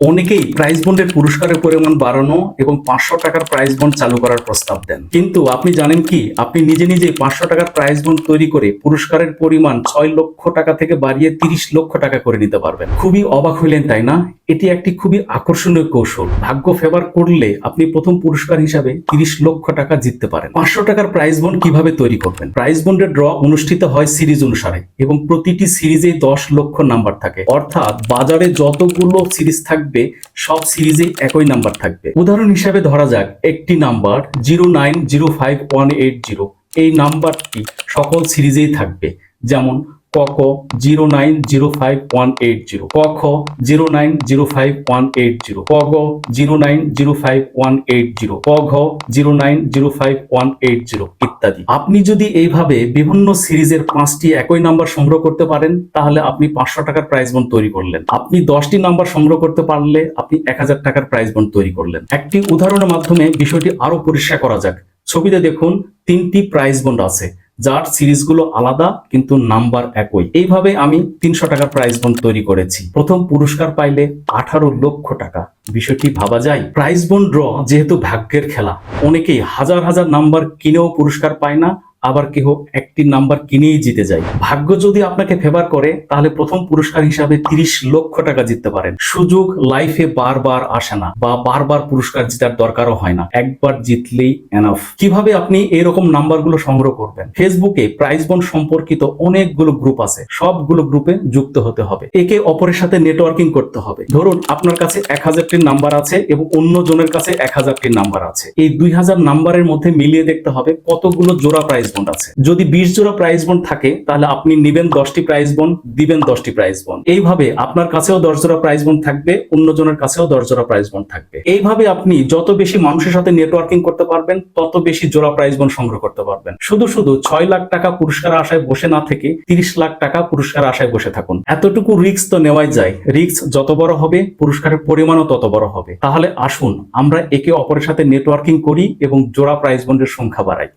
অনেকেই প্রাইজ বন্ডের পুরস্কারের পরিমাণ বাড়ানো এবং 500 টাকার প্রাইজ বন্ড চালু করার প্রস্তাব দেন। কিন্তু আপনি জানেন কি, আপনি নিজে নিজে 500 টাকার প্রাইজ বন্ড তৈরি করে পুরস্কারের পরিমাণ 6 লক্ষ টাকা থেকে বাড়িয়ে 30 লক্ষ টাকা করে নিতে পারবেন। খুবই অবাক হইলেন তাই না? এটি একটি খুবই আকর্ষণীয় কৌশল। ভাগ্য ফেভার করলে আপনি প্রথম পুরস্কার হিসাবে 30 লক্ষ টাকা জিততে পারেন। 500 টাকার প্রাইজ বন্ড কিভাবে তৈরি করবেন? প্রাইজ বন্ডের ড্র অনুষ্ঠিত হয় সিরিজ অনুসারে এবং প্রতিটি সিরিজে 10 লক্ষ নাম্বার থাকে, অর্থাৎ বাজারে যতগুলো সিরিজ থাকবে সব সিরিজে একই নাম্বার থাকবে। উদাহরণ হিসেবে ধরা যাক একটি নাম্বার 0905180, এই নাম্বারটি সকল সিরিজেই থাকবে। যেমন ক 0905180, ক 0905180, ক 0905180, ক 0905180 ইত্যাদি। আপনি যদি এইভাবে বিভিন্ন সিরিজের 5টি একই নাম্বার সংগ্রহ করতে পারেন তাহলে আপনি 500 টাকার প্রাইজ বন্ড তৈরি করলেন। আপনি 10টি নাম্বার সংগ্রহ করতে পারলে আপনি 1000 টাকার প্রাইজ বন্ড তৈরি করলেন। একটি উদাহরণের মাধ্যমে বিষয়টি আরো পরিষ্কার করা যাক। ছবিতে দেখুন 3টি প্রাইজ বন্ড আছে যার সিরিজগুলো আলাদা কিন্তু নাম্বার একই। এইভাবে আমি 300 টাকার প্রাইজ বন্ড তৈরি করেছি। প্রথম পুরস্কার পাইলে 18 লক্ষ টাকা। বিষয়টি ভাবা যায়? প্রাইজ বন্ড ড্র যেহেতু ভাগ্যের খেলা, অনেকেই হাজার হাজার নাম্বার কিনেও পুরস্কার পায় না, আবার কেহ একটি নাম্বার কিনেই জিতে যায়। ভাগ্য যদি আপনাকে ফেভার করে তাহলে প্রথম পুরস্কার হিসাবে 30 লক্ষ টাকা জিততে পারেন। সুযোগ লাইফে বারবার আসে না, বা বারবার পুরস্কার জেতার দরকারও হয় না, একবার জিতলেই এনাফ। কিভাবে আপনি এরকম নাম্বারগুলো সংগ্রহ করবেন? ফেসবুকে প্রাইজ বন্ড সম্পর্কিত অনেকগুলো গ্রুপ আছে, সবগুলো গ্রুপে যুক্ত হতে হবে, একে অপরের সাথে নেটওয়ার্কিং করতে হবে। ধরুন আপনার কাছে 1000টি নাম্বার আছে এবং অন্য জনের কাছে 1000টি নাম্বার আছে। এই 2000 নাম্বারের মধ্যে মিলিয়ে দেখতে হবে কতগুলো জোড়া প্রাইজ বন্ড আছে। যদি 20 জোড়া প্রাইজ বন্ড থাকে তাহলে আপনি নেবেন 10টি প্রাইজ বন্ড, দিবেন 10টি প্রাইজ বন্ড। এইভাবে আপনার কাছেও 10 জোড়া প্রাইজ বন্ড থাকবে, অন্য জনের কাছেও 10 জোড়া প্রাইজ বন্ড থাকবে। এইভাবে আপনি যত বেশি মানুষের সাথে নেটওয়ার্কিং করতে পারবেন তত বেশি জোড়া প্রাইজ বন্ড সংগ্রহ করতে পারবেন। শুধু 6 লাখ টাকা পুরস্কার আশায় বসে না থেকে 30 লাখ টাকা পুরস্কার আশায় বসে থাকুন। এতটুকু রিস্ক তো নেওয়াই যায়। রিস্ক যত বড় হবে পুরস্কারের পরিমাণও তত বড় হবে। তাহলে আসুন আমরা একে অপরের সাথে নেটওয়ার্কিং করি এবং জোড়া প্রাইজ বন্ডের সংখ্যা বাড়াই।